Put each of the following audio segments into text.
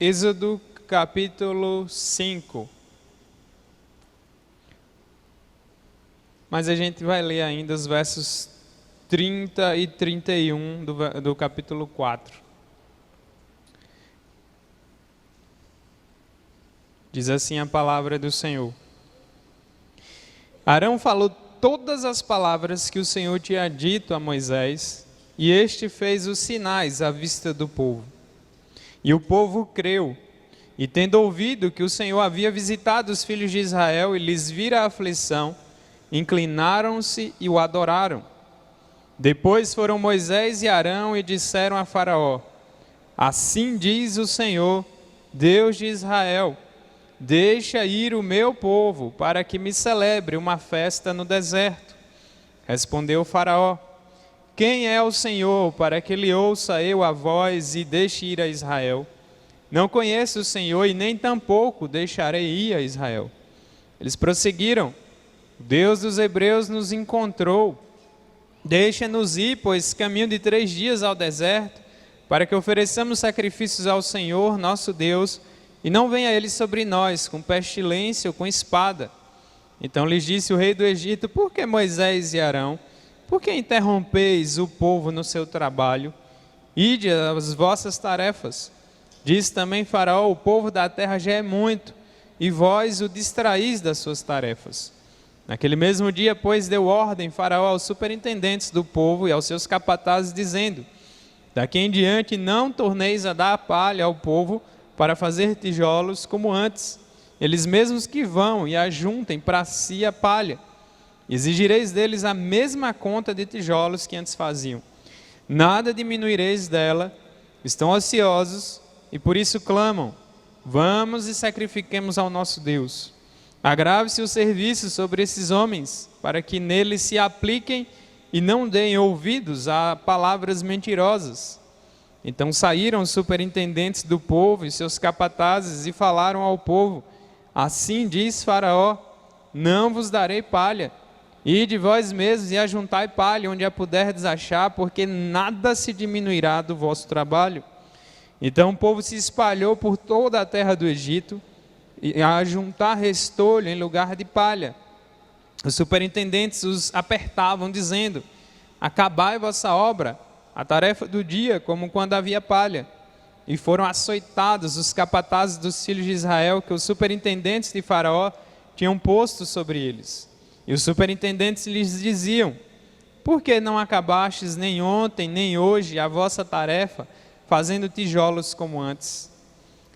Êxodo capítulo 5. Mas a gente vai ler ainda os versos 30 e 31 do capítulo 4. Diz assim a palavra do Senhor. Arão falou todas as palavras que o Senhor tinha dito a Moisés, e este fez os sinais à vista do povo. E o povo creu, e tendo ouvido que o Senhor havia visitado os filhos de Israel e lhes vira a aflição, inclinaram-se e o adoraram. Depois foram Moisés e Arão e disseram a Faraó: Assim diz o Senhor, Deus de Israel, deixa ir o meu povo, para que me celebre uma festa no deserto. Respondeu Faraó: Quem é o Senhor, para que lhe ouça eu a voz e deixe ir a Israel? Não conheço o Senhor e nem tampouco deixarei ir a Israel. Eles prosseguiram: O Deus dos hebreus nos encontrou. Deixa-nos ir, pois caminho de 3 dias ao deserto, para que ofereçamos sacrifícios ao Senhor, nosso Deus, e não venha ele sobre nós com pestilência ou com espada. Então lhes disse o rei do Egito: Por que Moisés e Arão? Por que interrompeis o povo no seu trabalho? Ide às vossas tarefas. Diz também Faraó: O povo da terra já é muito, e vós o distraís das suas tarefas. Naquele mesmo dia, pois, deu ordem Faraó aos superintendentes do povo e aos seus capatazes, dizendo: Daqui em diante não torneis a dar palha ao povo para fazer tijolos como antes. Eles mesmos que vão e ajuntem para si a palha. Exigireis deles a mesma conta de tijolos que antes faziam. Nada diminuireis dela. Estão ociosos e por isso clamam: Vamos e sacrifiquemos ao nosso Deus. Agrave-se o serviço sobre esses homens, para que neles se apliquem e não deem ouvidos a palavras mentirosas. Então saíram os superintendentes do povo e seus capatazes e falaram ao povo: Assim diz Faraó: Não vos darei palha. Ide vós mesmos e ajuntai palha onde a puderdes achar, porque nada se diminuirá do vosso trabalho. Então o povo se espalhou por toda a terra do Egito, e a ajuntar restolho em lugar de palha. Os superintendentes os apertavam, dizendo: Acabai vossa obra, a tarefa do dia, como quando havia palha. E foram açoitados os capatazes dos filhos de Israel, que os superintendentes de Faraó tinham posto sobre eles. E os superintendentes lhes diziam: Por que não acabastes nem ontem, nem hoje a vossa tarefa, fazendo tijolos como antes?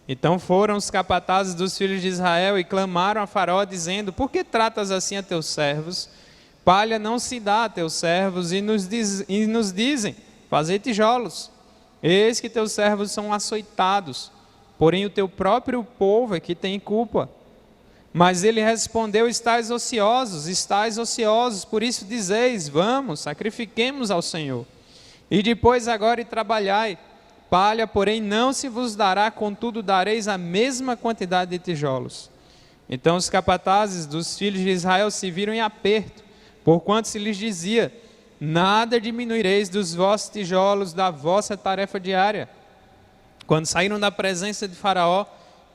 Então foram os capatazes dos filhos de Israel e clamaram a Faraó, dizendo: Por que tratas assim a teus servos? Palha não se dá a teus servos, e nos dizem: Fazei tijolos. Eis que teus servos são açoitados, porém o teu próprio povo é que tem culpa. Mas ele respondeu: Estais ociosos, por isso dizeis: Vamos, sacrifiquemos ao Senhor. E depois agora e trabalhai. Palha, porém, não se vos dará, contudo dareis a mesma quantidade de tijolos. Então os capatazes dos filhos de Israel se viram em aperto, porquanto se lhes dizia: Nada diminuireis dos vossos tijolos da vossa tarefa diária. Quando saíram da presença de Faraó,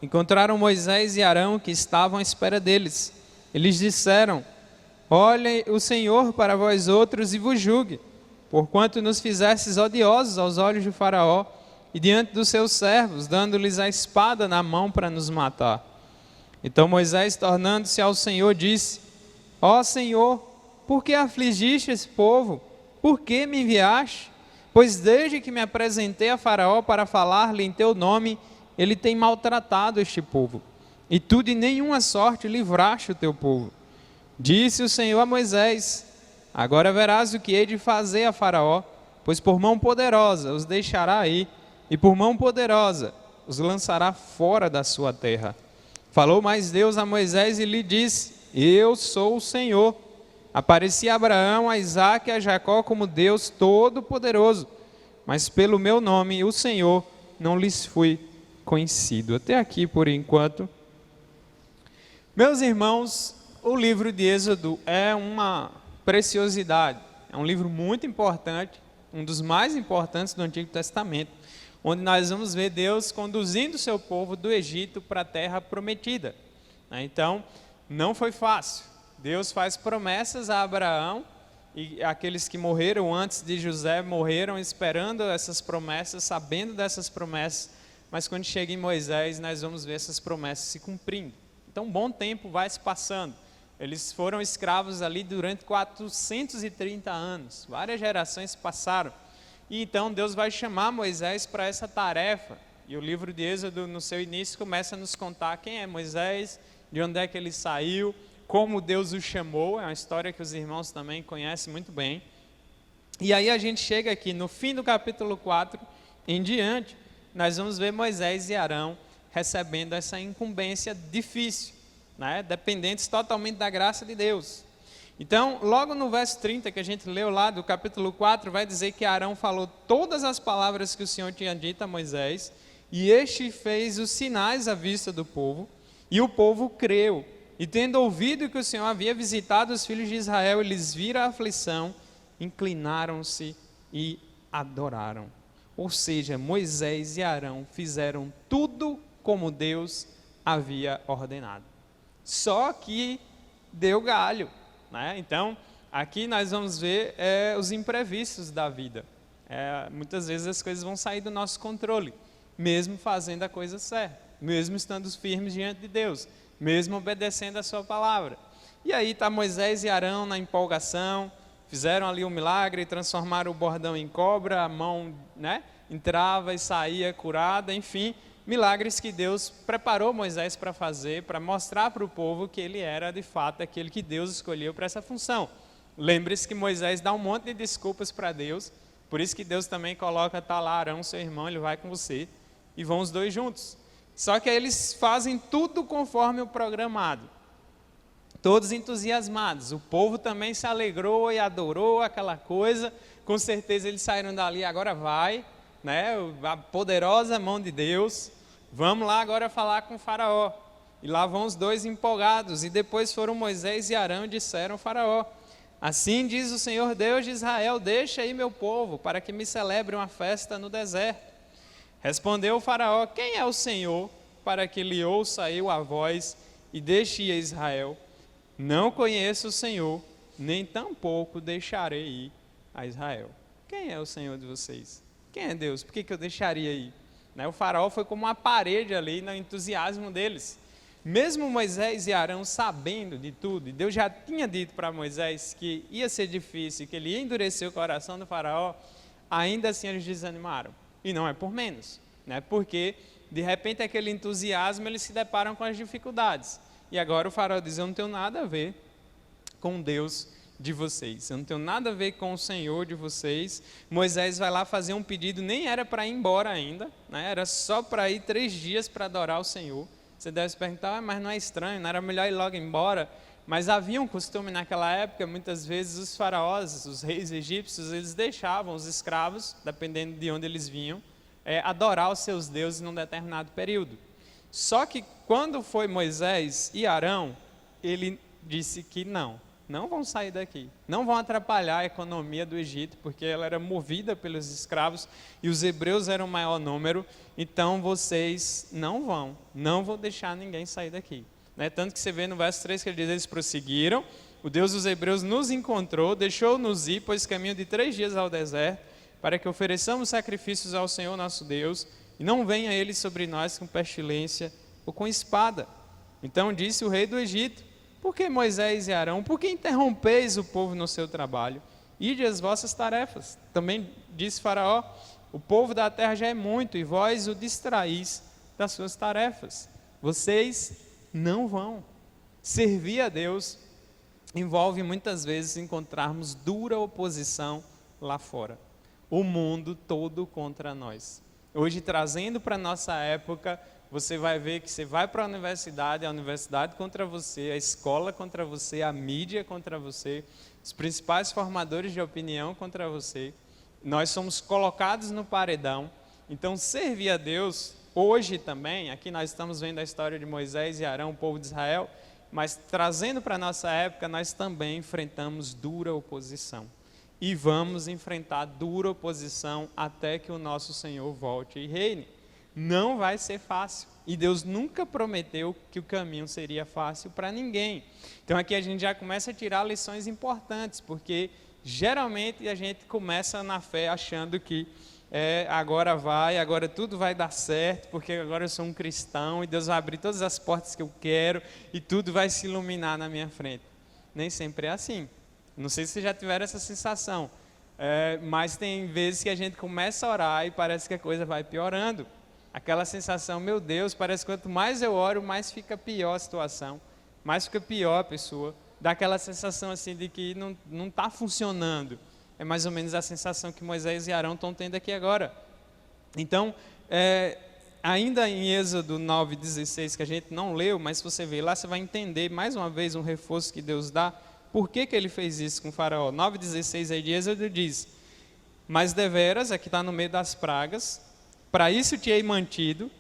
encontraram Moisés e Arão, que estavam à espera deles. Eles disseram: Olhe o Senhor para vós outros e vos julgue, porquanto nos fizestes odiosos aos olhos de Faraó e diante dos seus servos, dando-lhes a espada na mão para nos matar. Então Moisés, tornando-se ao Senhor, disse: Ó Senhor, por que afligiste esse povo? Por que me enviaste? Pois desde que me apresentei a Faraó para falar-lhe em teu nome, ele tem maltratado este povo, e tu de nenhuma sorte livraste o teu povo. Disse o Senhor a Moisés: Agora verás o que hei de fazer a Faraó, pois por mão poderosa os deixará ir, e por mão poderosa os lançará fora da sua terra. Falou mais Deus a Moisés e lhe disse: Eu sou o Senhor. Apareci a Abraão, a Isaque e a Jacó como Deus Todo-Poderoso, mas pelo meu nome, o Senhor, não lhes fui conhecido. Até aqui por enquanto. Meus irmãos, o livro de Êxodo é uma preciosidade, é um livro muito importante, um dos mais importantes do Antigo Testamento. onde nós vamos ver Deus conduzindo o seu povo do Egito para a terra prometida. Então, não foi fácil. Deus faz promessas a Abraão, e aqueles que morreram antes de José morreram esperando essas promessas, sabendo dessas promessas, mas quando chega em Moisés, nós vamos ver essas promessas se cumprindo. Então, um bom tempo vai se passando. Eles foram escravos ali durante 430 anos, várias gerações passaram. E então Deus vai chamar Moisés para essa tarefa. E o livro de Êxodo, no seu início, começa a nos contar quem é Moisés, de onde é que ele saiu, como Deus o chamou. É uma história que os irmãos também conhecem muito bem. E aí a gente chega aqui no fim do capítulo 4 em diante, nós vamos ver Moisés e Arão recebendo essa incumbência difícil, dependentes totalmente da graça de Deus. Então, logo no verso 30 que a gente leu lá do capítulo 4, vai dizer que Arão falou todas as palavras que o Senhor tinha dito a Moisés, e este fez os sinais à vista do povo, e o povo creu. E tendo ouvido que o Senhor havia visitado os filhos de Israel, eles viram a aflição, inclinaram-se e adoraram. Ou seja, Moisés e Arão fizeram tudo como Deus havia ordenado. Só que deu galho. Então, aqui nós vamos ver os imprevistos da vida. Muitas vezes as coisas vão sair do nosso controle, mesmo fazendo a coisa certa, mesmo estando firmes diante de Deus, mesmo obedecendo a sua palavra. E aí está Moisés e Arão na empolgação, fizeram ali um milagre, transformaram o bordão em cobra, a mão entrava e saía curada, enfim, milagres que Deus preparou Moisés para fazer, para mostrar para o povo que ele era de fato aquele que Deus escolheu para essa função. Lembre-se que Moisés dá um monte de desculpas para Deus, por isso que Deus também coloca, tá lá Arão, seu irmão, ele vai com você, e vão os dois juntos. Só que aí eles fazem tudo conforme o programado, todos entusiasmados, o povo também se alegrou e adorou aquela coisa, com certeza eles saíram dali, agora vai, a poderosa mão de Deus, vamos lá agora falar com o faraó. E lá vão os dois empolgados, e depois foram Moisés e Arão e disseram ao faraó: assim diz o Senhor Deus de Israel, deixa aí meu povo, para que me celebre uma festa no deserto. Respondeu o faraó: quem é o Senhor, para que lhe ouça eu a voz e deixe ir a Israel? Não conheço o Senhor, nem tampouco deixarei ir a Israel. Quem é o Senhor de vocês? Quem é Deus? Por que eu deixaria ir? O faraó foi como uma parede ali no entusiasmo deles. Mesmo Moisés e Arão sabendo de tudo, e Deus já tinha dito para Moisés que ia ser difícil, que ele ia endurecer o coração do faraó, ainda assim eles desanimaram. E não é por menos, porque de repente aquele entusiasmo eles se deparam com as dificuldades. E agora o faraó diz: eu não tenho nada a ver com Deus de vocês, eu não tenho nada a ver com o Senhor de vocês. Moisés vai lá fazer um pedido, nem era para ir embora ainda, era só para ir 3 dias para adorar o Senhor. Você deve se perguntar: mas não é estranho, não era melhor ir logo embora? Mas havia um costume naquela época, muitas vezes os faraós, os reis egípcios, eles deixavam os escravos, dependendo de onde eles vinham, adorar os seus deuses num determinado período. Só que quando foi Moisés e Arão, ele disse que não vão sair daqui, não vão atrapalhar a economia do Egito, porque ela era movida pelos escravos e os hebreus eram o maior número, então vocês não vão deixar ninguém sair daqui. Tanto que você vê no verso 3 que ele diz: eles prosseguiram, o Deus dos hebreus nos encontrou, deixou-nos ir, pois caminho de 3 dias ao deserto, para que ofereçamos sacrifícios ao Senhor nosso Deus, e não venha ele sobre nós com pestilência ou com espada. Então disse o rei do Egito: por que Moisés e Arão, por que interrompeis o povo no seu trabalho? Ide as vossas tarefas. Também disse Faraó: o povo da terra já é muito, e vós o distraís das suas tarefas. Vocês não vão. Servir a Deus envolve muitas vezes encontrarmos dura oposição lá fora. O mundo todo contra nós. Hoje, trazendo para a nossa época, você vai ver que você vai para a universidade contra você, a escola contra você, a mídia contra você, os principais formadores de opinião contra você. Nós somos colocados no paredão. Então, servir a Deus, hoje também, aqui nós estamos vendo a história de Moisés e Arão, o povo de Israel, mas trazendo para a nossa época, nós também enfrentamos dura oposição. e vamos enfrentar dura oposição até que o nosso Senhor volte e reine. Não vai ser fácil. E Deus nunca prometeu que o caminho seria fácil para ninguém. Então aqui a gente já começa a tirar lições importantes, porque geralmente a gente começa na fé achando que agora tudo vai dar certo, porque agora eu sou um cristão e Deus vai abrir todas as portas que eu quero e tudo vai se iluminar na minha frente. Nem sempre é assim. Não sei se vocês já tiveram essa sensação, mas tem vezes que a gente começa a orar e parece que a coisa vai piorando. Aquela sensação, meu Deus, parece que quanto mais eu oro, mais fica pior a situação, mais fica pior a pessoa. Dá aquela sensação assim de que não está funcionando. É mais ou menos a sensação que Moisés e Arão estão tendo aqui agora. Então, ainda em Êxodo 9:16, que a gente não leu, mas se você ver lá, você vai entender mais uma vez um reforço que Deus dá. Por que ele fez isso com o faraó? 9:16 aí de Êxodo diz: mas deveras, aqui está no meio das pragas, para isso te hei mantido,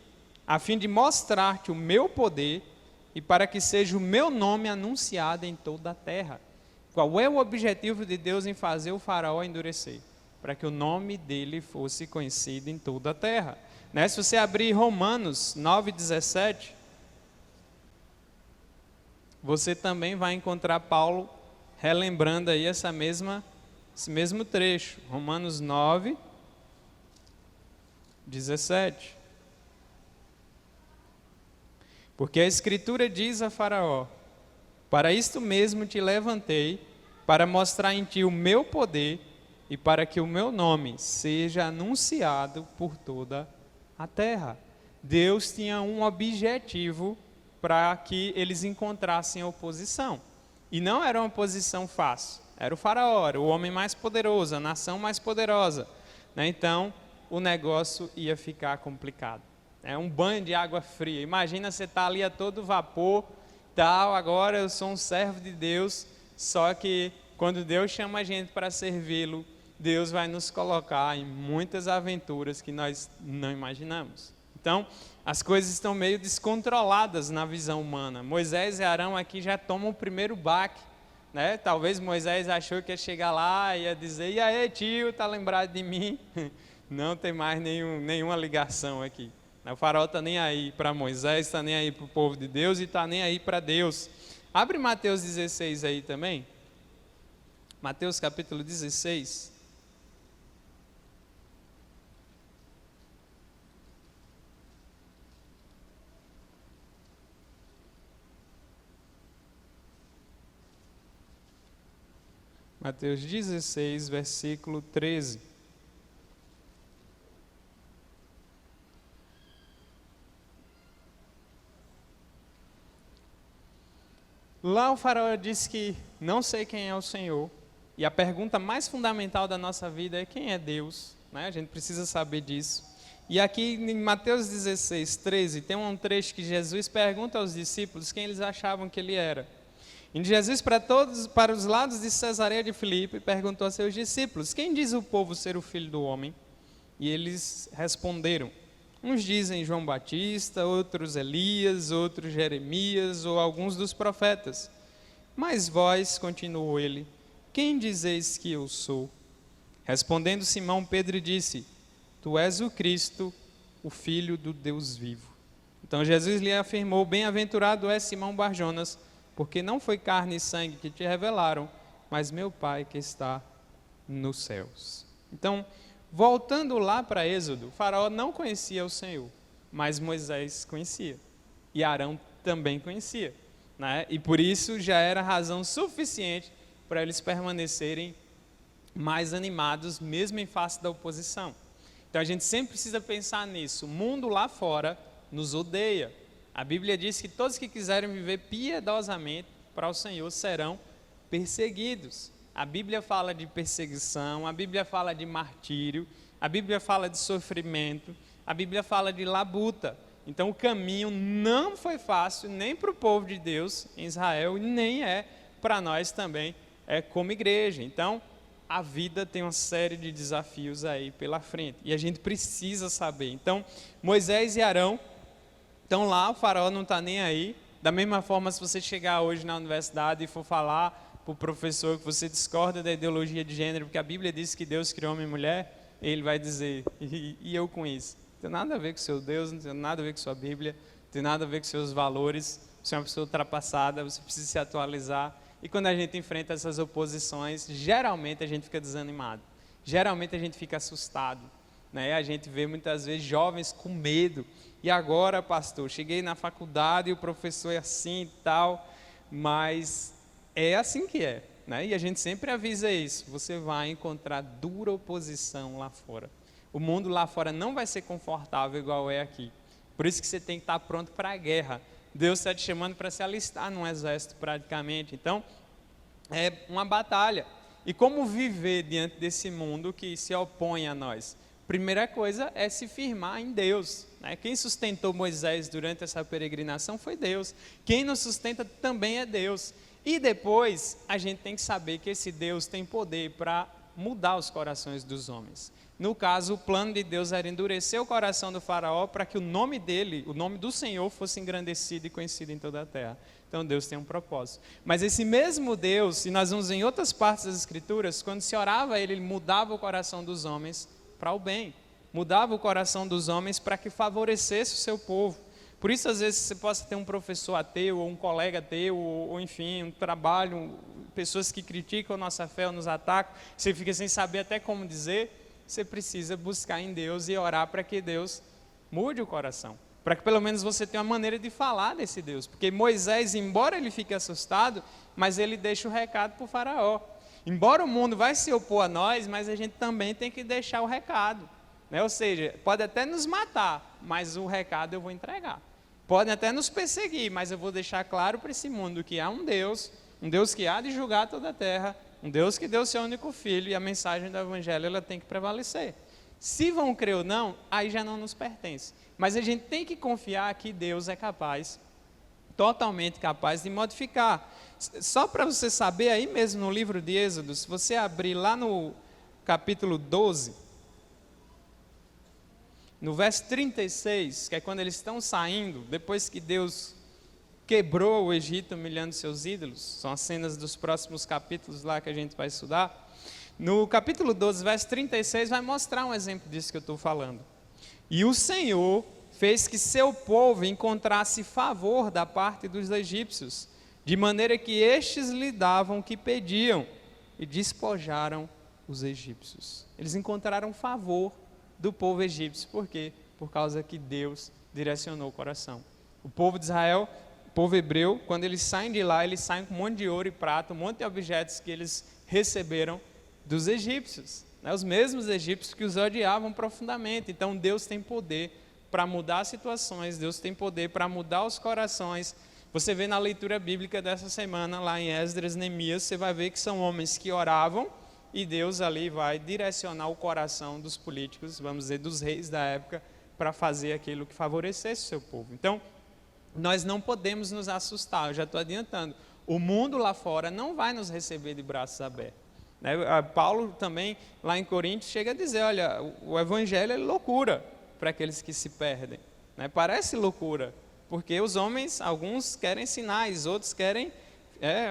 a fim de mostrar-te o meu poder e para que seja o meu nome anunciado em toda a terra. Qual é o objetivo de Deus em fazer o faraó endurecer? Para que o nome dele fosse conhecido em toda a terra. Né? Se você abrir Romanos 9:17, você também vai encontrar Paulo relembrando aí esse mesmo trecho. Romanos 9:17. Porque a Escritura diz a Faraó: para isto mesmo te levantei, para mostrar em ti o meu poder e para que o meu nome seja anunciado por toda a terra. Deus tinha um objetivo para que eles encontrassem oposição. E não era uma oposição fácil. Era o faraó, era o homem mais poderoso, a nação mais poderosa. Então, o negócio ia ficar complicado. É um banho de água fria. Imagina você estar ali a todo vapor, agora eu sou um servo de Deus, só que quando Deus chama a gente para servi-lo, Deus vai nos colocar em muitas aventuras que nós não imaginamos. Então, as coisas estão meio descontroladas na visão humana. Moisés e Arão aqui já tomam o primeiro baque, né? Talvez Moisés achou que ia chegar lá e ia dizer: e aí, tio, tá lembrado de mim? Não tem mais nenhuma ligação aqui. O faraó está nem aí para Moisés, está nem aí para o povo de Deus e está nem aí para Deus. Abre Mateus 16 aí também. Mateus capítulo 16. Mateus 16, versículo 13. Lá o faraó disse que não sei quem é o Senhor. E a pergunta mais fundamental da nossa vida é: quem é Deus? Né? A gente precisa saber disso. E aqui em Mateus 16, 13, tem um trecho que Jesus pergunta aos discípulos quem eles achavam que ele era. E Jesus, para os lados de Cesareia de Filipe, perguntou a seus discípulos: quem diz o povo ser o Filho do Homem? E eles responderam: uns dizem João Batista, outros Elias, outros Jeremias ou alguns dos profetas. Mas vós, continuou ele, quem dizeis que eu sou? Respondendo Simão, Pedro disse: tu és o Cristo, o Filho do Deus vivo. Então Jesus lhe afirmou: bem-aventurado és Simão Barjonas, porque não foi carne e sangue que te revelaram, mas meu Pai que está nos céus. Então, voltando lá para Êxodo, o faraó não conhecia o Senhor, mas Moisés conhecia. E Arão também conhecia. Né? E por isso já era razão suficiente para eles permanecerem mais animados, mesmo em face da oposição. Então a gente sempre precisa pensar nisso. O mundo lá fora nos odeia. A Bíblia diz que todos que quiserem viver piedosamente para o Senhor serão perseguidos. A Bíblia fala de perseguição, a Bíblia fala de martírio, a Bíblia fala de sofrimento, a Bíblia fala de labuta. Então o caminho não foi fácil nem para o povo de Deus em Israel, e nem é para nós também como igreja. Então a vida tem uma série de desafios aí pela frente e a gente precisa saber. Então Moisés e Arão estão lá, o faraó não está nem aí. Da mesma forma, se você chegar hoje na universidade e for falar para o professor que você discorda da ideologia de gênero, porque a Bíblia diz que Deus criou homem e mulher, ele vai dizer, e eu com isso? Não tem nada a ver com o seu Deus, não tem nada a ver com a sua Bíblia, não tem nada a ver com os seus valores, você é uma pessoa ultrapassada, você precisa se atualizar. E quando a gente enfrenta essas oposições, geralmente a gente fica desanimado, geralmente a gente fica assustado, né? A gente vê muitas vezes jovens com medo. E agora, pastor, cheguei na faculdade e o professor é assim e tal, mas é assim que é, né? E a gente sempre avisa isso, você vai encontrar dura oposição lá fora. O mundo lá fora não vai ser confortável igual é aqui. Por isso que você tem que estar pronto para a guerra. Deus está te chamando para se alistar num exército praticamente. Então, é uma batalha. E como viver diante desse mundo que se opõe a nós? Primeira coisa é se firmar em Deus, né? Quem sustentou Moisés durante essa peregrinação foi Deus. Quem nos sustenta também é Deus. E depois a gente tem que saber que esse Deus tem poder para mudar os corações dos homens. No caso, o plano de Deus era endurecer o coração do faraó para que o nome dele, o nome do Senhor, fosse engrandecido e conhecido em toda a terra. Então Deus tem um propósito. Mas esse mesmo Deus, e nós vamos ver em outras partes das Escrituras, quando se orava a ele mudava o coração dos homens para o bem. Mudava o coração dos homens para que favorecesse o seu povo. Por isso, às vezes, você possa ter um professor ateu, ou um colega ateu, ou enfim, um trabalho, pessoas que criticam a nossa fé ou nos atacam, você fica sem saber até como dizer, você precisa buscar em Deus e orar para que Deus mude o coração. Para que pelo menos você tenha uma maneira de falar desse Deus. Porque Moisés, embora ele fique assustado, mas ele deixa o recado para o faraó. Embora o mundo vai se opor a nós, mas a gente também tem que deixar o recado, né? Ou seja, pode até nos matar, mas o recado eu vou entregar. Podem até nos perseguir, mas eu vou deixar claro para esse mundo que há um Deus que há de julgar toda a terra, um Deus que deu seu único filho, e a mensagem do evangelho ela tem que prevalecer. Se vão crer ou não, aí já não nos pertence. Mas a gente tem que confiar que Deus é capaz, totalmente capaz de modificar. Só para você saber, aí mesmo no livro de Êxodo, se você abrir lá no capítulo 12, no verso 36, que é quando eles estão saindo, depois que Deus quebrou o Egito humilhando seus ídolos, são as cenas dos próximos capítulos lá que a gente vai estudar. No capítulo 12, verso 36, vai mostrar um exemplo disso que eu estou falando. E o Senhor fez que seu povo encontrasse favor da parte dos egípcios, de maneira que estes lhe davam o que pediam e despojaram os egípcios. Eles encontraram favor do povo egípcio. Por quê? Por causa que Deus direcionou o coração. O povo de Israel, o povo hebreu, quando eles saem de lá, eles saem com um monte de ouro e prata, um monte de objetos que eles receberam dos egípcios, né? Os mesmos egípcios que os odiavam profundamente. Então Deus tem poder para mudar situações, Deus tem poder para mudar os corações. Você vê na leitura bíblica dessa semana, lá em Esdras, Neemias, você vai ver que são homens que oravam e Deus ali vai direcionar o coração dos políticos, vamos dizer, dos reis da época, para fazer aquilo que favorecesse o seu povo. Então, nós não podemos nos assustar, eu já estou adiantando. O mundo lá fora não vai nos receber de braços abertos. Paulo também, lá em Coríntios, chega a dizer, olha, o evangelho é loucura para aqueles que se perdem. Parece loucura, porque os homens, alguns querem sinais, outros querem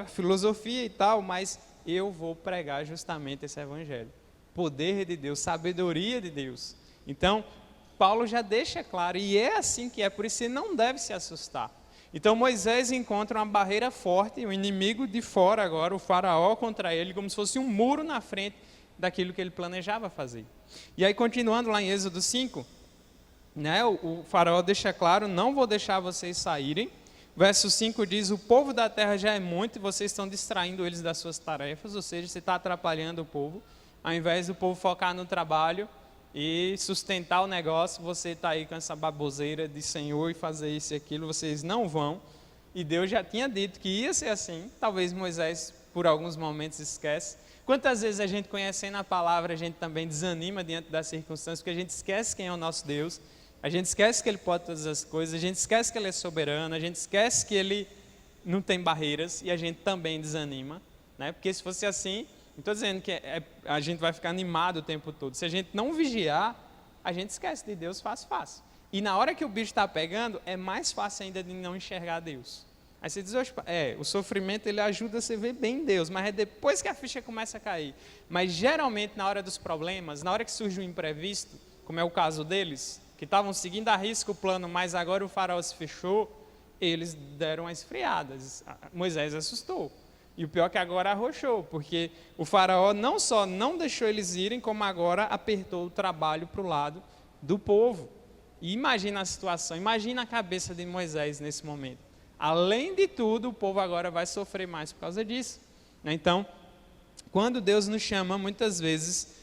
filosofia e tal, mas eu vou pregar justamente esse evangelho. Poder de Deus, sabedoria de Deus. Então, Paulo já deixa claro, e é assim que é, por isso você não deve se assustar. Então Moisés encontra uma barreira forte, um inimigo de fora agora, o faraó contra ele, como se fosse um muro na frente daquilo que ele planejava fazer. E aí continuando lá em Êxodo 5, o faraó deixa claro, não vou deixar vocês saírem. Verso 5 diz, o povo da terra já é muito e vocês estão distraindo eles das suas tarefas, ou seja, você está atrapalhando o povo. Ao invés do povo focar no trabalho e sustentar o negócio, você está aí com essa baboseira de Senhor e fazer isso e aquilo, vocês não vão. E Deus já tinha dito que ia ser assim, talvez Moisés por alguns momentos esquece. Quantas vezes a gente conhecendo a palavra, a gente também desanima diante das circunstâncias, porque a gente esquece quem é o nosso Deus, a gente esquece que Ele pode todas as coisas, a gente esquece que Ele é soberano, a gente esquece que Ele não tem barreiras e a gente também desanima, né? Porque se fosse assim, não estou dizendo que a gente vai ficar animado o tempo todo. Se a gente não vigiar, a gente esquece de Deus fácil. E na hora que o bicho está pegando, é mais fácil ainda de não enxergar Deus. Aí você diz, o sofrimento ele ajuda você a ver bem Deus, mas é depois que a ficha começa a cair. Mas geralmente na hora dos problemas, na hora que surge um imprevisto, como é o caso deles, que estavam seguindo a risco o plano, mas agora o faraó se fechou, eles deram uma esfriada. Moisés assustou. E o pior é que agora arrochou, porque o faraó não só não deixou eles irem, como agora apertou o trabalho para o lado do povo. E imagina a situação, imagina a cabeça de Moisés nesse momento. Além de tudo, o povo agora vai sofrer mais por causa disso. Então, quando Deus nos chama, muitas vezes,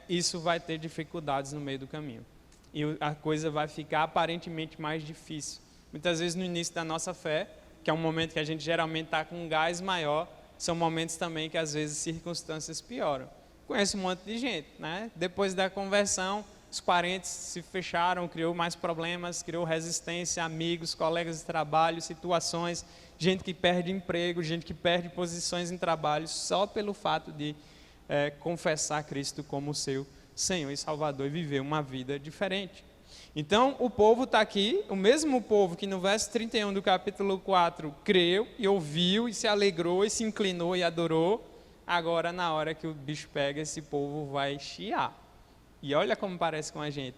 isso vai ter dificuldades no meio do caminho. E a coisa vai ficar aparentemente mais difícil. Muitas vezes no início da nossa fé, que é um momento que a gente geralmente está com um gás maior, são momentos também que às vezes circunstâncias pioram. Conheço um monte de gente, né? Depois da conversão, os parentes se fecharam, criou mais problemas, criou resistência, amigos, colegas de trabalho, situações, gente que perde emprego, gente que perde posições em trabalho só pelo fato de confessar Cristo como seu Senhor e Salvador e viver uma vida diferente. Então, o povo está aqui, o mesmo povo que no verso 31 do capítulo 4 creu e ouviu e se alegrou e se inclinou e adorou, agora na hora que o bicho pega, esse povo vai chiar. E olha como parece com a gente,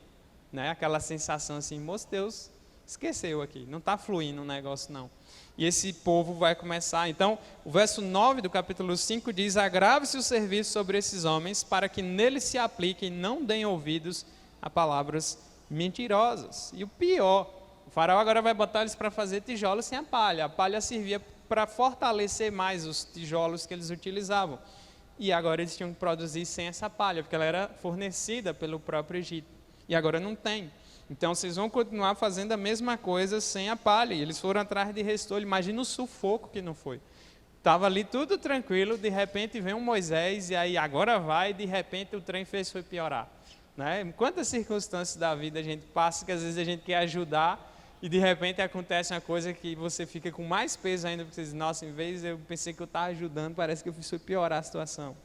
né? Aquela sensação assim, moço, Deus esqueceu aqui, não está fluindo o negócio não. E esse povo vai começar, então, o verso 9 do capítulo 5 diz, agrave-se o serviço sobre esses homens, para que neles se apliquem e não deem ouvidos a palavras mentirosas. E o pior, o faraó agora vai botar eles para fazer tijolos sem a palha servia para fortalecer mais os tijolos que eles utilizavam. E agora eles tinham que produzir sem essa palha, porque ela era fornecida pelo próprio Egito. E agora não tem. Então vocês vão continuar fazendo a mesma coisa sem a palha. E eles foram atrás de restolho. Imagina o sufoco que não foi. Estava ali tudo tranquilo, de repente vem um Moisés, e aí agora vai, e de repente o trem foi piorar. Né? Quantas circunstâncias da vida a gente passa, que às vezes a gente quer ajudar, e de repente acontece uma coisa que você fica com mais peso ainda, porque você diz, nossa, em vez eu pensei que eu estava ajudando, parece que eu fiz piorar a situação.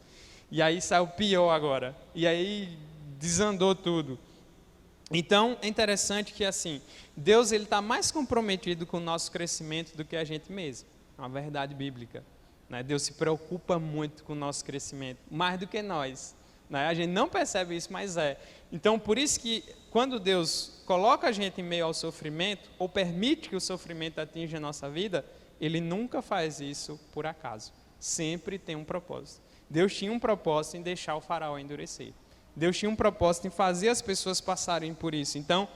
E aí saiu pior agora. E aí desandou tudo. Então, é interessante que assim, Deus está mais comprometido com o nosso crescimento do que a gente mesmo. É uma verdade bíblica. Né? Deus se preocupa muito com o nosso crescimento, mais do que nós. Né? A gente não percebe isso, mas é. Então, por isso que quando Deus coloca a gente em meio ao sofrimento, ou permite que o sofrimento atinja a nossa vida, Ele nunca faz isso por acaso. Sempre tem um propósito. Deus tinha um propósito em deixar o faraó endurecer. Deus tinha um propósito em fazer as pessoas passarem por isso. Então,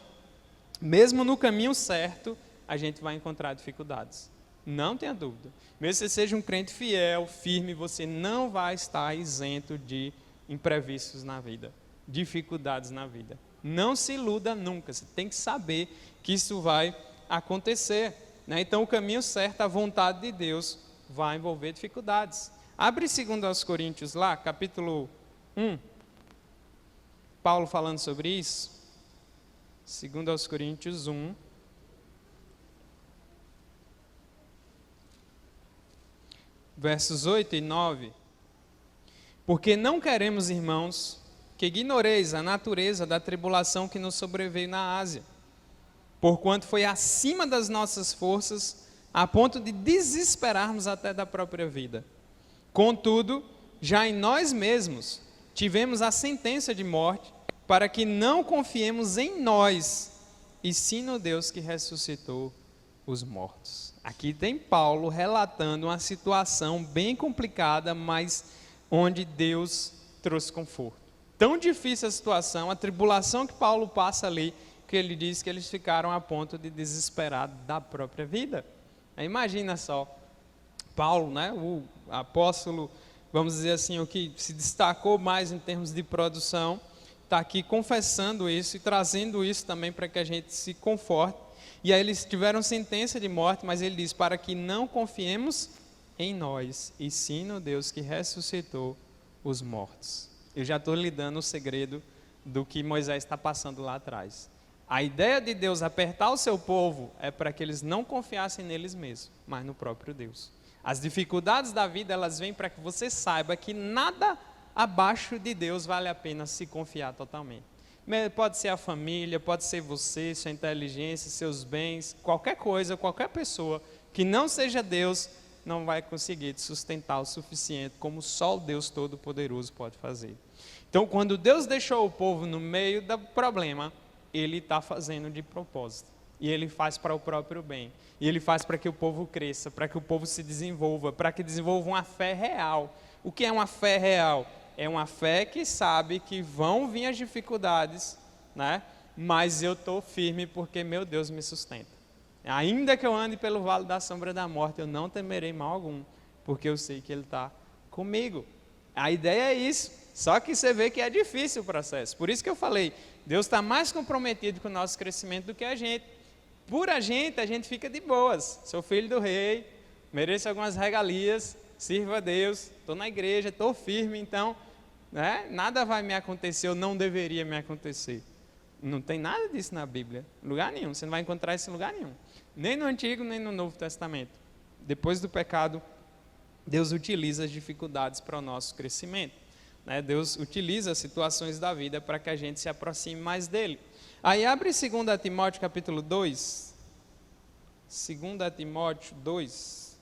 mesmo no caminho certo, a gente vai encontrar dificuldades. Não tenha dúvida. Mesmo que você seja um crente fiel, firme, você não vai estar isento de imprevistos na vida, dificuldades na vida. Não se iluda nunca, você tem que saber que isso vai acontecer. Né? Então, o caminho certo, a vontade de Deus, vai envolver dificuldades. Abre 2 Coríntios lá, capítulo 1. Paulo falando sobre isso. 2 Coríntios 1. Versos 8 e 9. Porque não queremos, irmãos, que ignoreis a natureza da tribulação que nos sobreveio na Ásia, porquanto foi acima das nossas forças, a ponto de desesperarmos até da própria vida. Contudo, já em nós mesmos tivemos a sentença de morte, para que não confiemos em nós, e sim no Deus que ressuscitou os mortos. Aqui tem Paulo relatando uma situação bem complicada, mas onde Deus trouxe conforto. Tão difícil a situação, a tribulação que Paulo passa ali, que ele diz que eles ficaram a ponto de desesperar da própria vida. Imagina só, Paulo, né, o apóstolo, vamos dizer assim, o que se destacou mais em termos de produção, está aqui confessando isso e trazendo isso também para que a gente se conforte. E aí eles tiveram sentença de morte, mas ele diz, para que não confiemos em nós, e sim no Deus que ressuscitou os mortos. Eu já estou lhe dando o segredo do que Moisés está passando lá atrás. A ideia de Deus apertar o seu povo é para que eles não confiassem neles mesmos, mas no próprio Deus. As dificuldades da vida, elas vêm para que você saiba que nada abaixo de Deus vale a pena se confiar totalmente. Pode ser a família, pode ser você, sua inteligência, seus bens, qualquer coisa, qualquer pessoa que não seja Deus não vai conseguir te sustentar o suficiente, como só o Deus Todo-Poderoso pode fazer. Então, quando Deus deixou o povo no meio do problema, Ele está fazendo de propósito. E Ele faz para o próprio bem. E Ele faz para que o povo cresça, para que o povo se desenvolva, para que desenvolva uma fé real. O que é uma fé real? É uma fé que sabe que vão vir as dificuldades, né? Mas eu estou firme porque meu Deus me sustenta. Ainda que eu ande pelo vale da sombra da morte, eu não temerei mal algum, porque eu sei que Ele está comigo. A ideia é isso, só que você vê que é difícil o processo. Por isso que eu falei, Deus está mais comprometido com o nosso crescimento do que a gente. Por a gente fica de boas. Sou filho do rei, mereço algumas regalias, sirva a Deus, estou na igreja, estou firme, então, né, nada vai me acontecer ou não deveria me acontecer. Não tem nada disso na Bíblia, lugar nenhum, você não vai encontrar isso em lugar nenhum. Nem no Antigo, nem no Novo Testamento. Depois do pecado, Deus utiliza as dificuldades para o nosso crescimento. Né? Deus utiliza as situações da vida para que a gente se aproxime mais dEle. Aí abre 2 Timóteo capítulo 2. 2 Timóteo 2.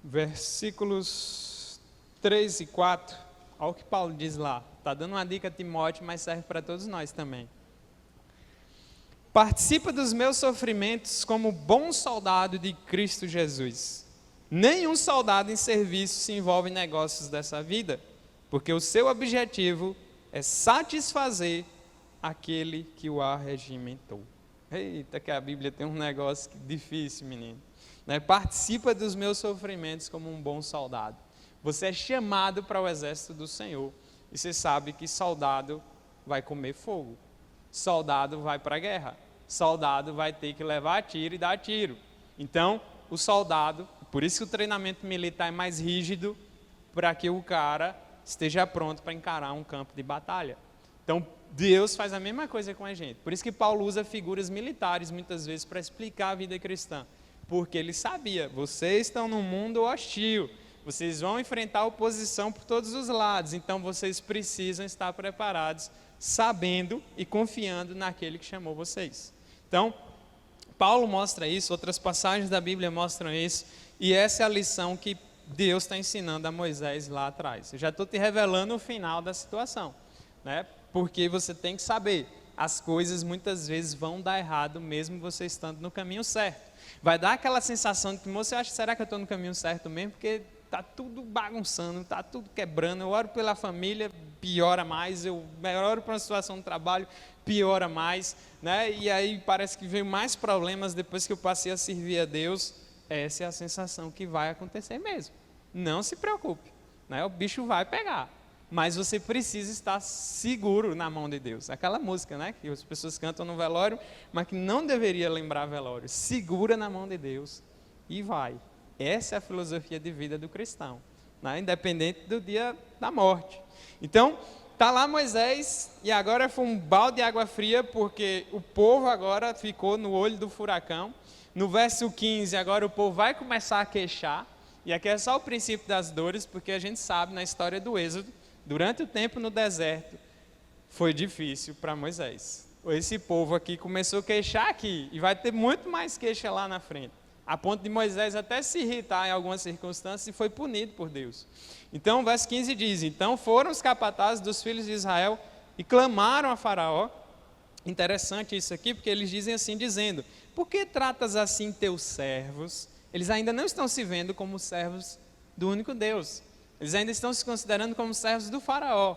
Versículos 3 e 4, olha o que Paulo diz lá. Está dando uma dica a Timóteo, mas serve para todos nós também. Participa dos meus sofrimentos como bom soldado de Cristo Jesus. Nenhum soldado em serviço se envolve em negócios dessa vida, porque o seu objetivo é satisfazer aquele que o arregimentou. Eita, que a Bíblia tem um negócio difícil, menino. Né? Participa dos meus sofrimentos como um bom soldado. Você é chamado para o exército do Senhor. E você sabe que soldado vai comer fogo. Soldado vai para a guerra. Soldado vai ter que levar tiro e dar tiro. Então, o soldado, por isso que o treinamento militar é mais rígido, para que o cara esteja pronto para encarar um campo de batalha. Então, Deus faz a mesma coisa com a gente. Por isso que Paulo usa figuras militares, muitas vezes, para explicar a vida cristã. Porque ele sabia, vocês estão num mundo hostil, vocês vão enfrentar oposição por todos os lados, então vocês precisam estar preparados, sabendo e confiando naquele que chamou vocês. Então, Paulo mostra isso, outras passagens da Bíblia mostram isso, e essa é a lição que Deus está ensinando a Moisés lá atrás. Eu já estou te revelando o final da situação, né? Porque você tem que saber, as coisas muitas vezes vão dar errado, mesmo você estando no caminho certo. Vai dar aquela sensação de que, moço, eu acho, será que eu estou no caminho certo mesmo? Porque está tudo bagunçando, está tudo quebrando. Eu oro pela família, piora mais. Eu oro para uma situação de trabalho, piora mais. Né? E aí parece que veio mais problemas depois que eu passei a servir a Deus. Essa é a sensação que vai acontecer mesmo. Não se preocupe, né? O bicho vai pegar. Mas você precisa estar seguro na mão de Deus. Aquela música, né, que as pessoas cantam no velório, mas que não deveria lembrar velório. Segura na mão de Deus e vai. Essa é a filosofia de vida do cristão, né, independente do dia da morte. Então, está lá Moisés, e agora foi um balde de água fria, porque o povo agora ficou no olho do furacão. No verso 15, agora o povo vai começar a queixar. E aqui é só o princípio das dores, porque a gente sabe na história do Êxodo, durante o tempo no deserto, foi difícil para Moisés. Esse povo aqui começou a queixar aqui, e vai ter muito mais queixa lá na frente. A ponto de Moisés até se irritar em algumas circunstâncias e foi punido por Deus. Então, o verso 15 diz, então foram os capatazes dos filhos de Israel e clamaram a Faraó. Interessante isso aqui, porque eles dizem assim, dizendo, por que tratas assim teus servos? Eles ainda não estão se vendo como servos do único Deus. Eles ainda estão se considerando como servos do faraó.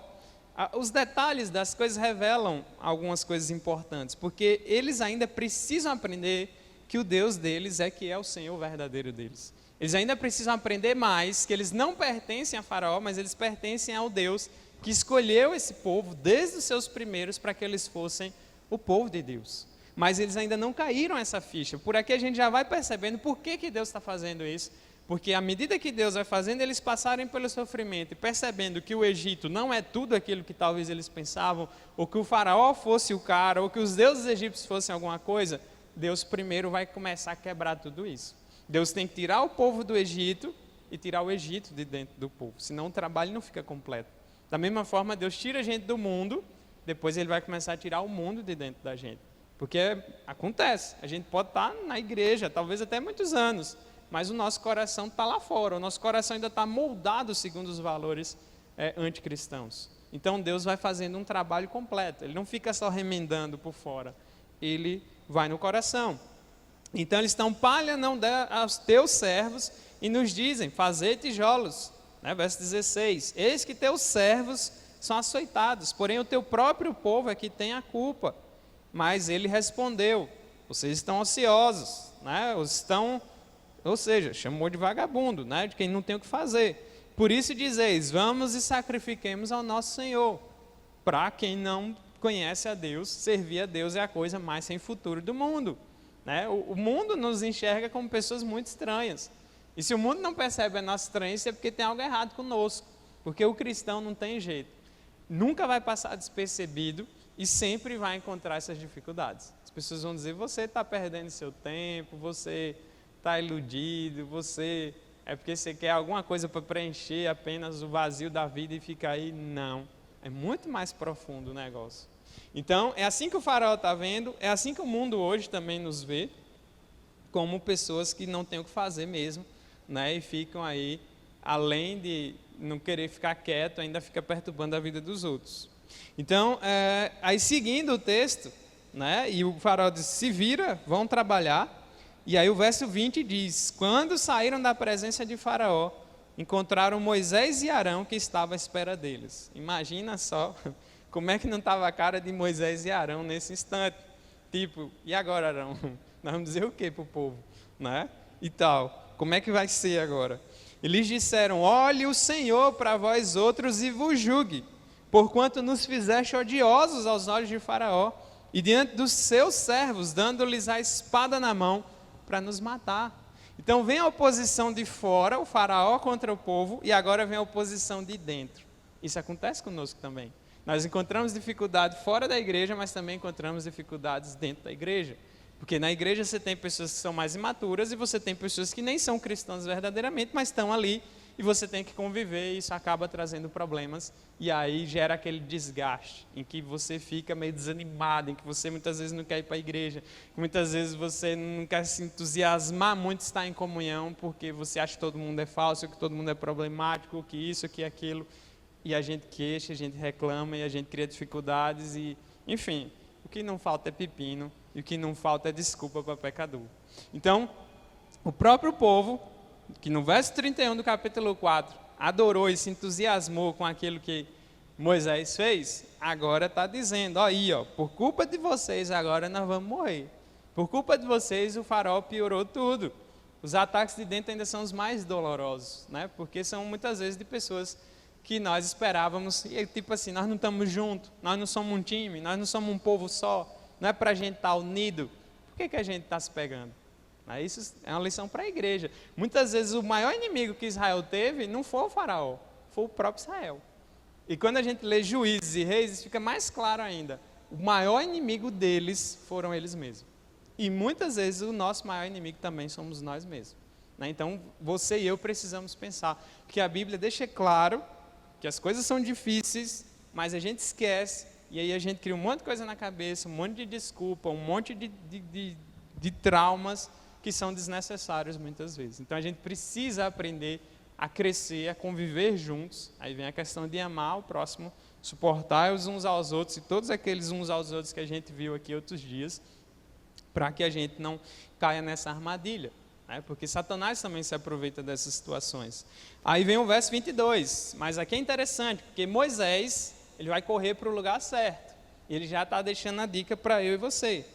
Os detalhes das coisas revelam algumas coisas importantes, porque eles ainda precisam aprender que o Deus deles é que é o Senhor verdadeiro deles. Eles ainda precisam aprender mais que eles não pertencem a faraó, mas eles pertencem ao Deus que escolheu esse povo desde os seus primeiros para que eles fossem o povo de Deus. Mas eles ainda não caíram essa ficha. Por aqui a gente já vai percebendo por que Deus está fazendo isso. Porque à medida que Deus vai fazendo, eles passarem pelo sofrimento e percebendo que o Egito não é tudo aquilo que talvez eles pensavam, ou que o faraó fosse o cara, ou que os deuses egípcios fossem alguma coisa, Deus primeiro vai começar a quebrar tudo isso. Deus tem que tirar o povo do Egito e tirar o Egito de dentro do povo, senão o trabalho não fica completo. Da mesma forma, Deus tira a gente do mundo, depois Ele vai começar a tirar o mundo de dentro da gente. Porque acontece, a gente pode estar na igreja, talvez até muitos anos, mas o nosso coração está lá fora, o nosso coração ainda está moldado segundo os valores anticristãos. Então Deus vai fazendo um trabalho completo, Ele não fica só remendando por fora, Ele vai no coração. Então eles estão: palha não dá aos teus servos, e nos dizem: fazei tijolos. Verso 16: eis que teus servos são açoitados, porém o teu próprio povo é que tem a culpa. Mas ele respondeu: vocês estão ociosos, ou seja, chamou de vagabundo, de quem não tem o que fazer. Por isso dizeis: vamos e sacrifiquemos ao nosso Senhor. Para quem não conhece a Deus, servir a Deus é a coisa mais sem futuro do mundo. O mundo nos enxerga como pessoas muito estranhas. E se o mundo não percebe a nossa estranheza, é porque tem algo errado conosco. Porque o cristão não tem jeito. Nunca vai passar despercebido e sempre vai encontrar essas dificuldades. As pessoas vão dizer: você está perdendo seu tempo, você está iludido, é porque você quer alguma coisa para preencher apenas o vazio da vida e fica aí. Não, é muito mais profundo o negócio. Então, é assim que o faraó está vendo, é assim que o mundo hoje também nos vê, como pessoas que não têm o que fazer mesmo, e ficam aí, além de não querer ficar quieto, ainda fica perturbando a vida dos outros. Então, aí seguindo o texto, e o faraó diz: se vira, vão trabalhar. E aí o verso 20 diz: quando saíram da presença de Faraó, encontraram Moisés e Arão, que estavam à espera deles. Imagina só como é que não estava a cara de Moisés e Arão nesse instante. Tipo: e agora, Arão? Nós vamos dizer o que para o povo? E tal, como é que vai ser agora? Eles disseram: olhe o Senhor para vós outros e vos julgue, porquanto nos fizeste odiosos aos olhos de Faraó, e diante dos seus servos, dando-lhes a espada na mão, para nos matar. Então vem a oposição de fora, o faraó contra o povo, e agora vem a oposição de dentro. Isso acontece conosco também. Nós encontramos dificuldade fora da igreja, mas também encontramos dificuldades dentro da igreja. Porque na igreja você tem pessoas que são mais imaturas e você tem pessoas que nem são cristãs verdadeiramente, mas estão ali e você tem que conviver, e isso acaba trazendo problemas, e aí gera aquele desgaste, em que você fica meio desanimado, em que você muitas vezes não quer ir para a igreja, muitas vezes você não quer se entusiasmar muito estar em comunhão, porque você acha que todo mundo é falso, que todo mundo é problemático, que isso, que aquilo, e a gente queixa, a gente reclama, e a gente cria dificuldades, e enfim, o que não falta é pepino, e o que não falta é desculpa para pecador. Então, o próprio povo, que no verso 31 do capítulo 4, adorou e se entusiasmou com aquilo que Moisés fez, agora está dizendo: por culpa de vocês agora nós vamos morrer. Por culpa de vocês o faraó piorou tudo. Os ataques de dentro ainda são os mais dolorosos, porque são muitas vezes de pessoas que nós esperávamos, e tipo assim: nós não estamos juntos, nós não somos um time, nós não somos um povo só, não é para a gente estar unido. Por que a gente está se pegando? Isso é uma lição para a igreja. Muitas vezes o maior inimigo que Israel teve não foi o faraó, foi o próprio Israel. E quando a gente lê Juízes e Reis, fica mais claro ainda: o maior inimigo deles foram eles mesmos. E muitas vezes o nosso maior inimigo também somos nós mesmos. Então você e eu precisamos pensar, porque a Bíblia deixa claro que as coisas são difíceis, mas a gente esquece, e aí a gente cria um monte de coisa na cabeça, um monte de desculpa, um monte de traumas que são desnecessários muitas vezes. Então a gente precisa aprender a crescer, a conviver juntos. Aí vem a questão de amar o próximo, suportar os uns aos outros, e todos aqueles uns aos outros que a gente viu aqui outros dias, para que a gente não caia nessa armadilha, porque Satanás também se aproveita dessas situações. Aí vem o verso 22, mas aqui é interessante, porque Moisés, ele vai correr para o lugar certo, ele já está deixando a dica para eu e você.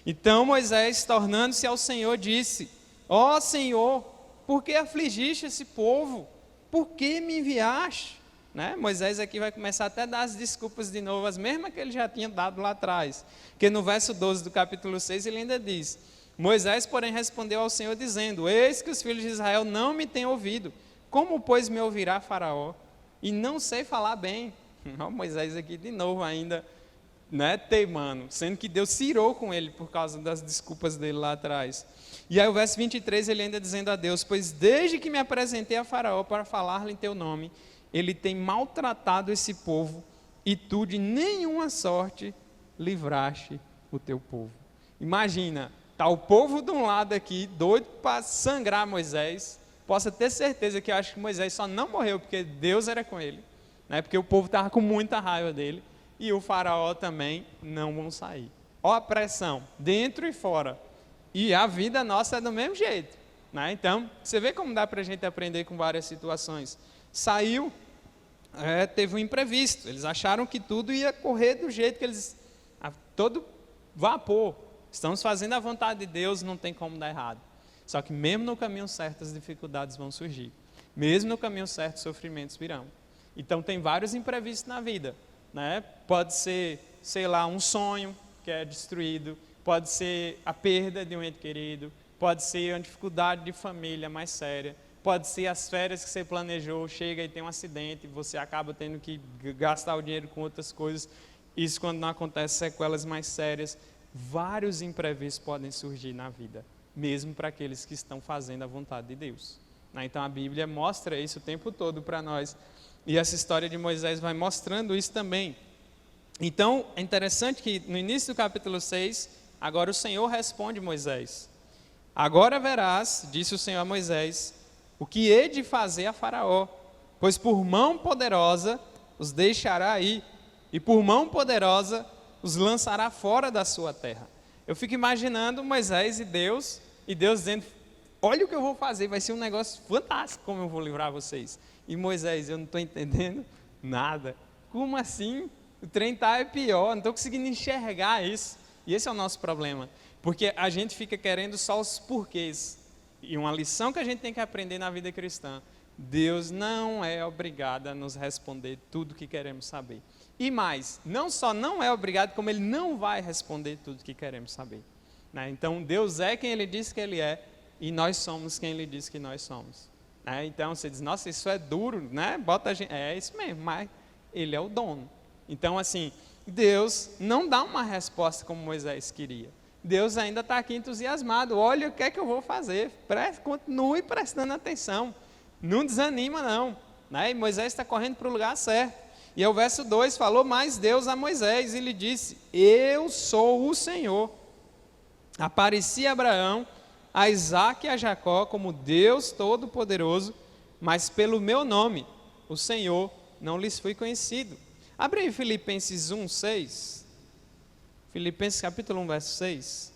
Então Moisés, tornando-se ao Senhor, disse: ó Senhor, por que afligiste esse povo? Por que me enviaste? Moisés aqui vai começar até a dar as desculpas de novo, as mesmas que ele já tinha dado lá atrás. Porque no verso 12 do capítulo 6 ele ainda diz: Moisés, porém, respondeu ao Senhor dizendo: eis que os filhos de Israel não me têm ouvido. Como, pois, me ouvirá Faraó? E não sei falar bem. Moisés aqui de novo ainda, teimando, sendo que Deus se irou com ele por causa das desculpas dele lá atrás. E aí o verso 23 ele ainda dizendo a Deus: pois desde que me apresentei a Faraó para falar-lhe em teu nome, ele tem maltratado esse povo, e tu de nenhuma sorte livraste o teu povo. Imagina, está o povo de um lado aqui, doido para sangrar Moisés. Possa ter certeza que eu acho que Moisés só não morreu porque Deus era com ele, né? Porque o povo estava com muita raiva dele, e o faraó também não vão sair. Ó a pressão, dentro e fora. E a vida nossa é do mesmo jeito, né? Então, você vê como dá para a gente aprender com várias situações. Saiu, teve um imprevisto, eles acharam que tudo ia correr do jeito que eles... todo vapor, estamos fazendo a vontade de Deus, não tem como dar errado. Só que mesmo no caminho certo as dificuldades vão surgir. Mesmo no caminho certo os sofrimentos virão. Então tem vários imprevistos na vida, né? Pode ser, sei lá, um sonho que é destruído, pode ser a perda de um ente querido, pode ser uma dificuldade de família mais séria, pode ser as férias que você planejou, chega e tem um acidente, você acaba tendo que gastar o dinheiro com outras coisas. Isso quando não acontece, sequelas mais sérias. Vários imprevistos podem surgir na vida, mesmo para aqueles que estão fazendo a vontade de Deus. Então a Bíblia mostra isso o tempo todo para nós, e essa história de Moisés vai mostrando isso também. Então é interessante que no início do capítulo 6, agora o Senhor responde Moisés. Agora verás, disse o Senhor a Moisés, o que hei de fazer a Faraó, pois por mão poderosa os deixará ir, e por mão poderosa os lançará fora da sua terra. Eu fico imaginando Moisés e Deus dizendo, olha o que eu vou fazer, vai ser um negócio fantástico como eu vou livrar vocês. E Moisés, eu não estou entendendo nada. Como assim? O trem está pior, não estou conseguindo enxergar isso. E esse é o nosso problema, porque a gente fica querendo só os porquês. E uma lição que a gente tem que aprender na vida cristã, Deus não é obrigado a nos responder tudo o que queremos saber. E mais, não só não é obrigado, como Ele não vai responder tudo o que queremos saber, né? Então, Deus é quem Ele diz que Ele é, e nós somos quem Ele diz que nós somos, né? Então, você diz, nossa, isso é duro, né? Bota a gente... É isso mesmo, mas Ele é o dono. Então, assim, Deus não dá uma resposta como Moisés queria. Deus ainda está aqui entusiasmado. Olha o que é que eu vou fazer. Continue prestando atenção. Não desanima, não, né? E Moisés está correndo para o lugar certo. E é o verso 2, falou mais Deus a Moisés e lhe disse, eu sou o Senhor. Apareci a Abraão, a Isaque e a Jacó como Deus Todo-Poderoso, mas pelo meu nome, o Senhor, não lhes fui conhecido. Abre aí Filipenses 1, 6. Filipenses capítulo 1, verso 6.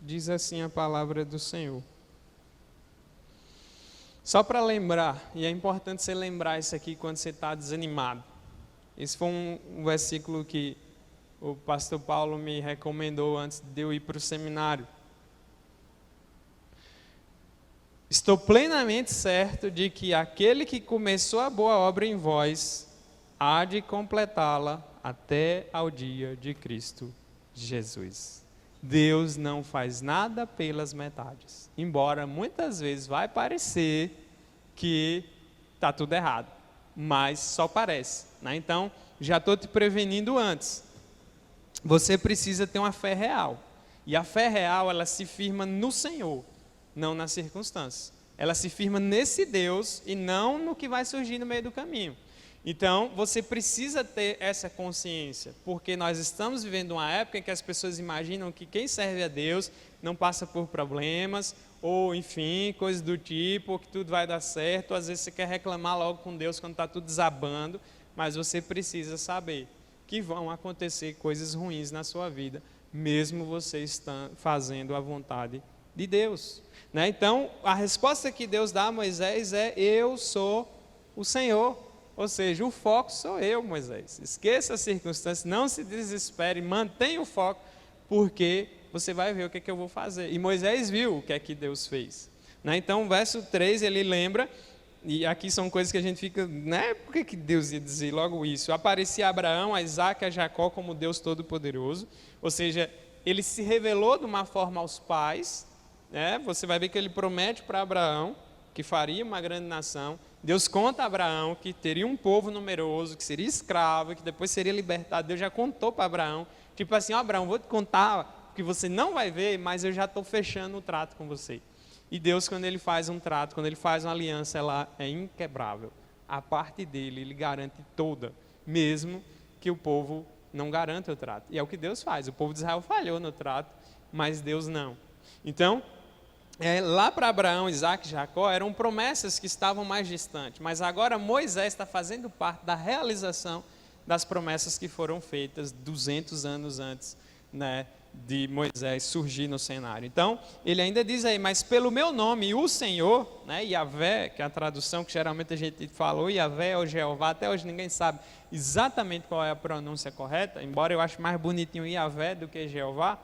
Diz assim a palavra do Senhor. Só para lembrar, e é importante você lembrar isso aqui quando você está desanimado. Esse foi um versículo que o pastor Paulo me recomendou antes de eu ir para o seminário. Estou plenamente certo de que aquele que começou a boa obra em vós, há de completá-la até ao dia de Cristo Jesus. Deus não faz nada pelas metades, embora muitas vezes vai parecer que está tudo errado, mas só parece, né? Então, já estou te prevenindo antes, você precisa ter uma fé real, e a fé real, ela se firma no Senhor, não nas circunstâncias, ela se firma nesse Deus e não no que vai surgir no meio do caminho. Então, você precisa ter essa consciência, porque nós estamos vivendo uma época em que as pessoas imaginam que quem serve a Deus não passa por problemas, ou enfim, coisas do tipo, ou que tudo vai dar certo. Às vezes você quer reclamar logo com Deus quando está tudo desabando, mas você precisa saber que vão acontecer coisas ruins na sua vida, mesmo você estando fazendo a vontade de Deus, né? Então, a resposta que Deus dá a Moisés é, eu sou o Senhor. Ou seja, o foco sou eu, Moisés. Esqueça as circunstâncias, não se desespere, mantenha o foco, porque você vai ver o que é que eu vou fazer. E Moisés viu o que é que Deus fez, né? Então, o verso 3, ele lembra, e aqui são coisas que a gente fica, né? Por que Deus ia dizer logo isso? Aparecia a Abraão, a Isaque e a Jacó como Deus Todo-Poderoso. Ou seja, ele se revelou de uma forma aos pais, né? Você vai ver que ele promete para Abraão que faria uma grande nação. Deus conta a Abraão que teria um povo numeroso, que seria escravo, que depois seria libertado. Deus já contou para Abraão, tipo assim, ó, Abraão, vou te contar que você não vai ver, mas eu já estou fechando o trato com você. E Deus, quando Ele faz um trato, quando Ele faz uma aliança, ela é inquebrável. A parte dele, Ele garante toda, mesmo que o povo não garanta o trato. E é o que Deus faz. O povo de Israel falhou no trato, mas Deus não. Então, lá para Abraão, Isaac e Jacó, eram promessas que estavam mais distantes. Mas agora Moisés está fazendo parte da realização das promessas que foram feitas 200 anos antes, né, de Moisés surgir no cenário. Então, ele ainda diz aí, mas pelo meu nome, o Senhor, né, Yahvé, que é a tradução que geralmente a gente falou, Yahvé ou Jeová, até hoje ninguém sabe exatamente qual é a pronúncia correta, embora eu ache mais bonitinho Yahvé do que Jeová,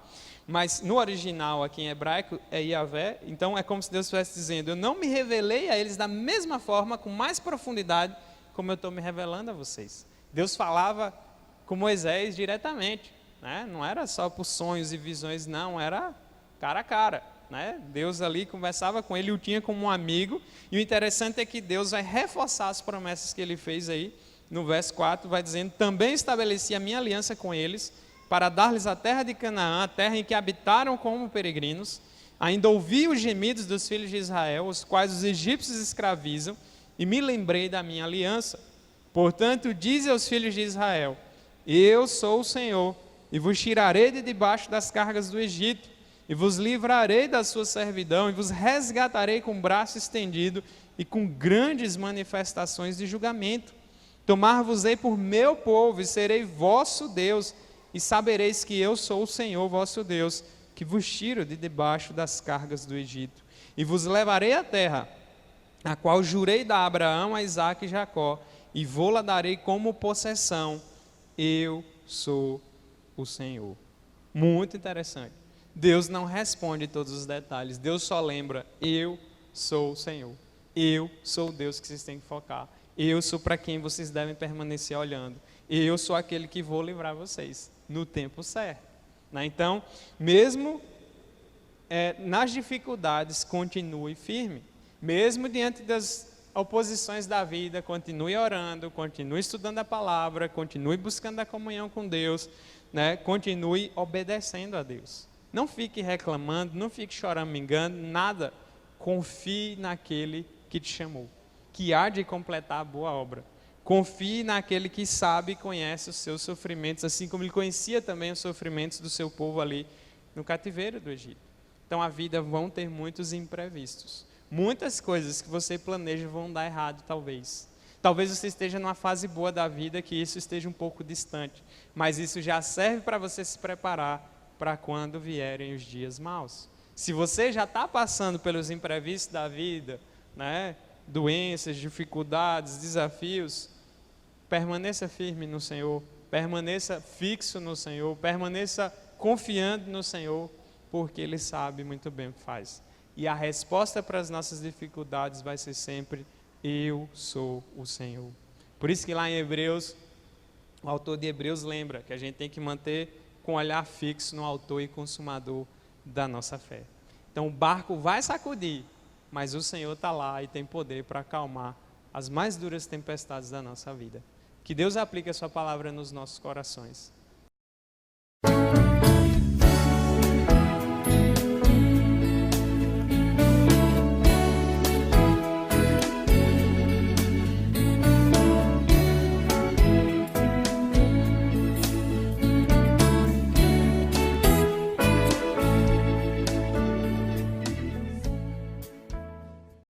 mas no original aqui em hebraico é Yahvé, então é como se Deus estivesse dizendo, eu não me revelei a eles da mesma forma, com mais profundidade, como eu estou me revelando a vocês. Deus falava com Moisés diretamente, né? Não era só por sonhos e visões, não, era cara a cara, né? Deus ali conversava com ele, o tinha como um amigo, e o interessante é que Deus vai reforçar as promessas que ele fez aí, no verso 4, vai dizendo, também estabeleci a minha aliança com eles, para dar-lhes a terra de Canaã, a terra em que habitaram como peregrinos, ainda ouvi os gemidos dos filhos de Israel, os quais os egípcios escravizam, e me lembrei da minha aliança. Portanto, dize aos filhos de Israel, eu sou o Senhor, e vos tirarei de debaixo das cargas do Egito, e vos livrarei da sua servidão, e vos resgatarei com o braço estendido, e com grandes manifestações de julgamento. Tomar-vos-ei por meu povo, e serei vosso Deus, e sabereis que eu sou o Senhor vosso Deus, que vos tiro de debaixo das cargas do Egito. E vos levarei à terra, a qual jurei dar a Abraão, a Isaque e Jacó, e vou-la darei como possessão. Eu sou o Senhor. Muito interessante. Deus não responde todos os detalhes. Deus só lembra, eu sou o Senhor. Eu sou o Deus que vocês têm que focar. Eu sou para quem vocês devem permanecer olhando. Eu sou aquele que vou livrar vocês no tempo certo. Né? Então, mesmo nas dificuldades, continue firme. Mesmo diante das oposições da vida, continue orando, continue estudando a palavra, continue buscando a comunhão com Deus, né? Continue obedecendo a Deus. Não fique reclamando, não fique choramingando, nada. Confie naquele que te chamou, que há de completar a boa obra. Confie naquele que sabe e conhece os seus sofrimentos, assim como ele conhecia também os sofrimentos do seu povo ali no cativeiro do Egito. Então a vida vão ter muitos imprevistos. Muitas coisas que você planeja vão dar errado, talvez. Talvez você esteja numa fase boa da vida que isso esteja um pouco distante. Mas isso já serve para você se preparar para quando vierem os dias maus. Se você já está passando pelos imprevistos da vida, né, doenças, dificuldades, desafios, permaneça firme no Senhor, permaneça fixo no Senhor, permaneça confiando no Senhor, porque Ele sabe muito bem o que faz. E a resposta para as nossas dificuldades vai ser sempre, eu sou o Senhor. Por isso que lá em Hebreus, o autor de Hebreus lembra que a gente tem que manter com o olhar fixo no autor e consumador da nossa fé. Então o barco vai sacudir, mas o Senhor está lá e tem poder para acalmar as mais duras tempestades da nossa vida. Que Deus aplique a sua palavra nos nossos corações.